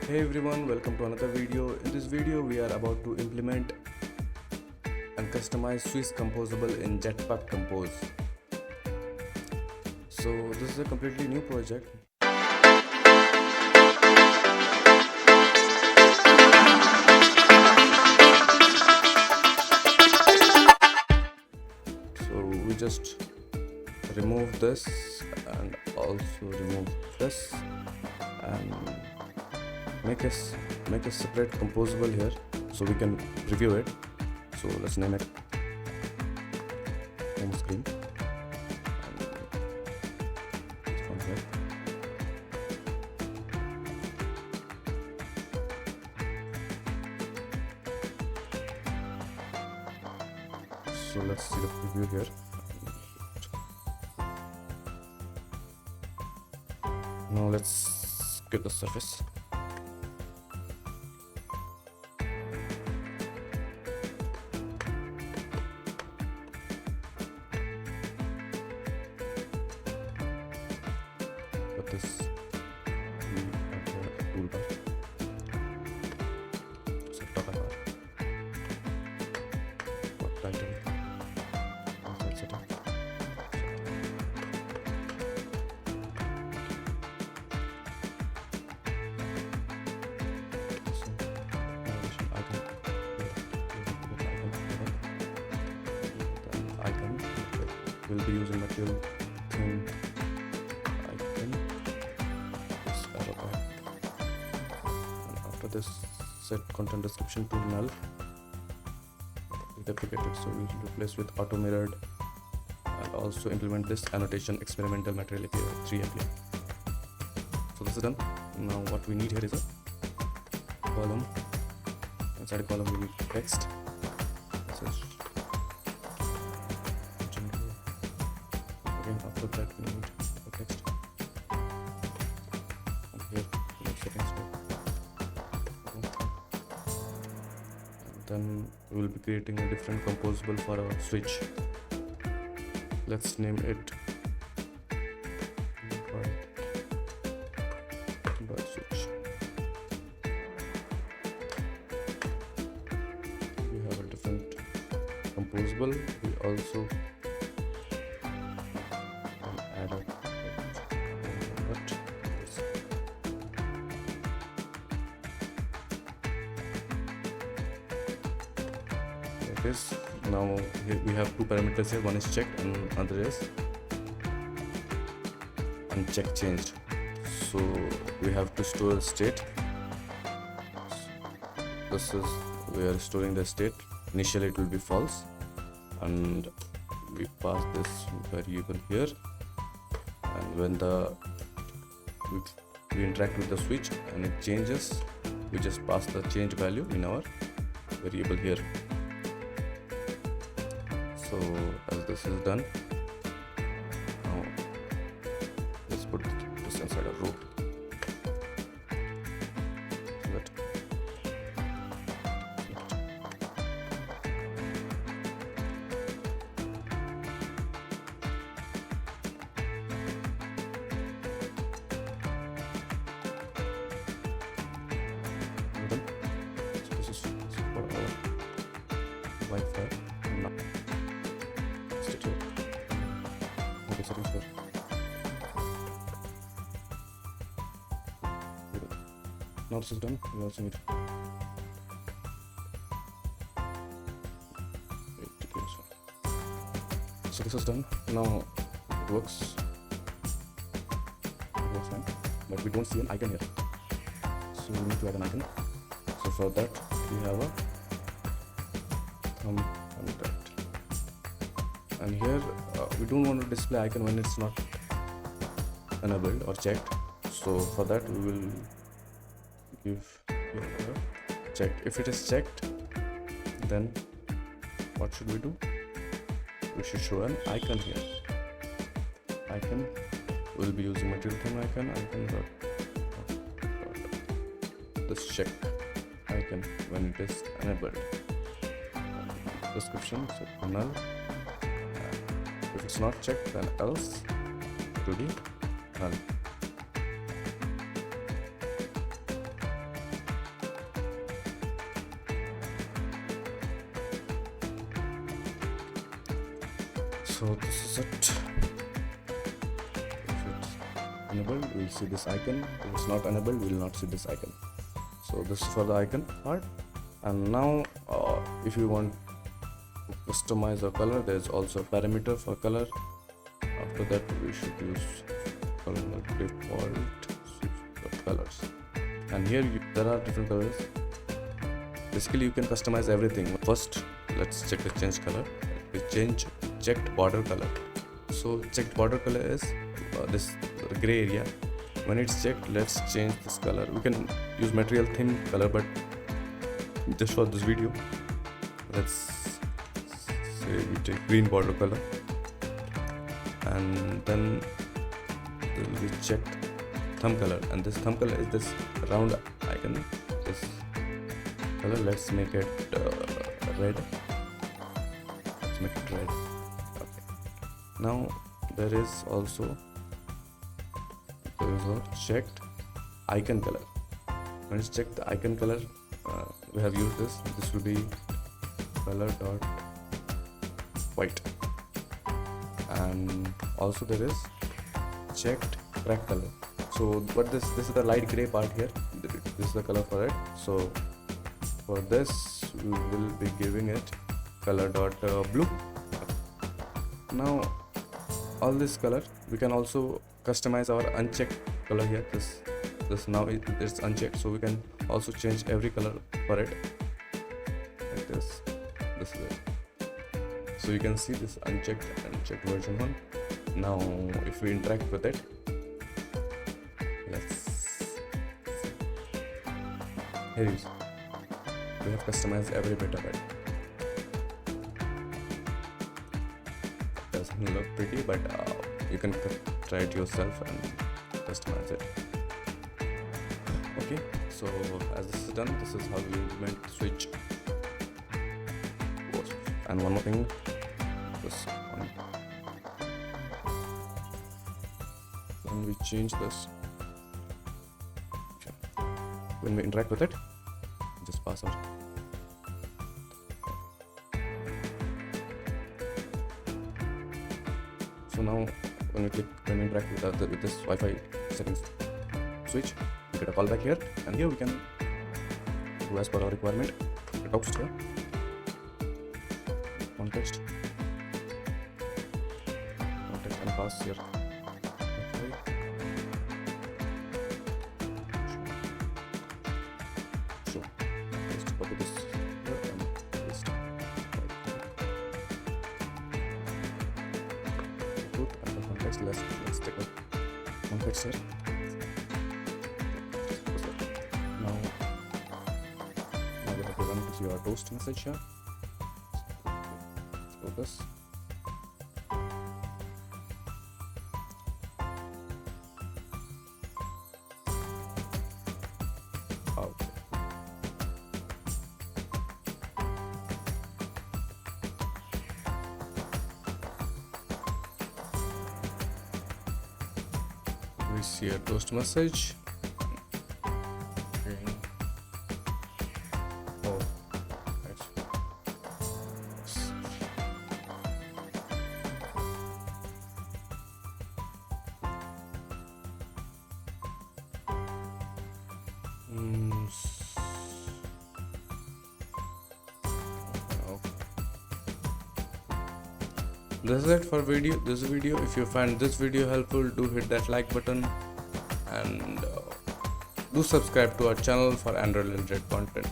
Hey everyone, welcome to another video. In this video we are about to implement and customize Swiss Composable in Jetpack Compose. So this is a completely new project. So we just remove this and also remove this and make a separate composable here so we can preview it. So let's name it home screen. And this one here. So let's see the preview here. Now let's get the surface. Put this at the toolbar. So top bar. Put title. Insert setting. We'll be using material theme icon, this arrow bar, and after this set content description to null, deprecate it, so we'll replace with auto mirrored and also implement this annotation experimental material API 3 API. So this is done. Now what we need here is a column. Inside a column we need text. After that we need the text, and here next second step, and then we will be creating a different composable for our switch. Let's name it Droid switch. We have a different composable. We also now here we have two parameters here. One is checked and another is unchecked changed. So we have to store a state. This is we are storing the state. Initially it will be false, and we pass this variable here, and when we interact with the switch and it changes, we just pass the change value in our variable here. So as this is done, now let's put this inside a row. So this is for our Wi-Fi. Okay, settings here. Now this is done. We also need so this is done. Now it works fine, but we don't see an icon here, so we need to add an icon. So for that we have a thumb contact, and here we don't want to display icon when it's not enabled or checked. So for that we will give here a check. If it is checked, then what should we do? We should show an icon here. Icon, we'll be using material theme icon this check icon when it is enabled. Description, so null. If it's not checked, then else it will be null. So this is it. If it's enabled, we'll see this icon. If it's not enabled, we'll not see this icon. So this is for the icon part. And now if you want to customize a color, there's also a parameter for color. After that, we should use color default colors, and here there are different colors. Basically you can customize everything. First, let's check the change color. We change checked border color. So checked border color is this gray area. When it's checked, let's change this color. We can use material theme color, but just for this video, let's say we take green border color, and then we checked thumb color, and this thumb color is this round icon, this color. Let's make it red. Let's make it red. Okay. Now there is also a checked icon color. When it's checked the icon color, we have used this. This will be color dot white, and also there is checked track color. So what this is the light gray part here. This is the color for it. So for this we will be giving it color dot blue. Now all this color we can also customize our unchecked color here. This now it's unchecked, so we can also change every color for it like this. This is it. So you can see this unchecked version 1. Now if we interact with it, here you see, we have customized every bit of it. It doesn't look pretty, but you can try it yourself and customize it. Okay, so as this is done, this is how you implement switch. And one more thing, this one. When we change this, when we interact with it, just pass out. So now when we interact with this Wi-Fi settings switch, we get a callback here, and here we can do as per our requirement. The text here, context and pass here. Copy this here and paste. Good. And the context, let's take a context here. Now we have to run your toast message here. Focus. Okay. We see a toast message. Okay. Oh, right. This is it for this video. If you find this video helpful, do hit that like button and do subscribe to our channel for Android related content.